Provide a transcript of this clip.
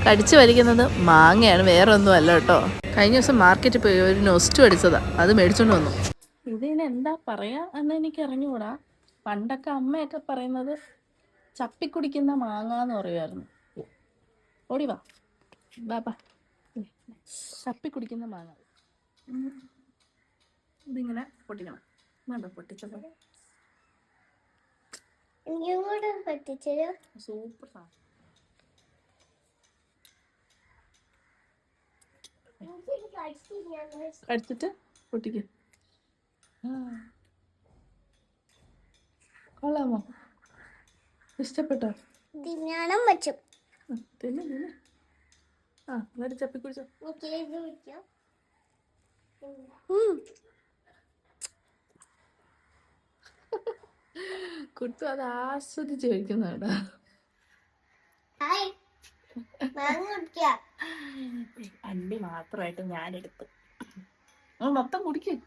കടിച്ചു വലിക്കുന്നത് മാങ്ങയാണ്, വേറെ ഒന്നും അല്ല കേട്ടോ. കഴിഞ്ഞ ദിവസം മാർക്കറ്റിൽ പോയി ഒരു നൊസ്റ്റു അടിച്ചതാ, അത് മേടിച്ചോണ്ട് വന്നു. ഇതിന് എന്താ പറയാ എന്ന് എനിക്ക് അറിഞ്ഞുകൂടാ. പണ്ടൊക്കെ അമ്മയൊക്കെ പറയുന്നത് ചപ്പിക്കുടിക്കുന്ന മാങ്ങ എന്ന് പറയുമായിരുന്നു. ഓടിവാ ബാപ്പാ, ചപ്പിക്കുടിക്കുന്ന മാങ്ങ. ഇതിങ്ങനെ പൊട്ടിക്കണം. വേണ്ട പൊട്ടിച്ചപ്പോ സൂപ്പർ സാധനം. കടിച്ചിട്ട് പൊട്ടിക്ക്. കൊള്ളാമോ? ഇഷ്ടപ്പെട്ടോ? തിന്നാനും പറ്റും. തിന്നെ തിന്നെ. ആ എന്നിട്ട് ചപ്പി കുടിച്ചോ. കുട്ടു അത് ആസ്വദിച്ച് കഴിക്കുന്നുണ്ടോ? അണ്ടി മാത്രമായിട്ട് ഞാനെടുത്തു. മൊത്തം കുടിക്കും.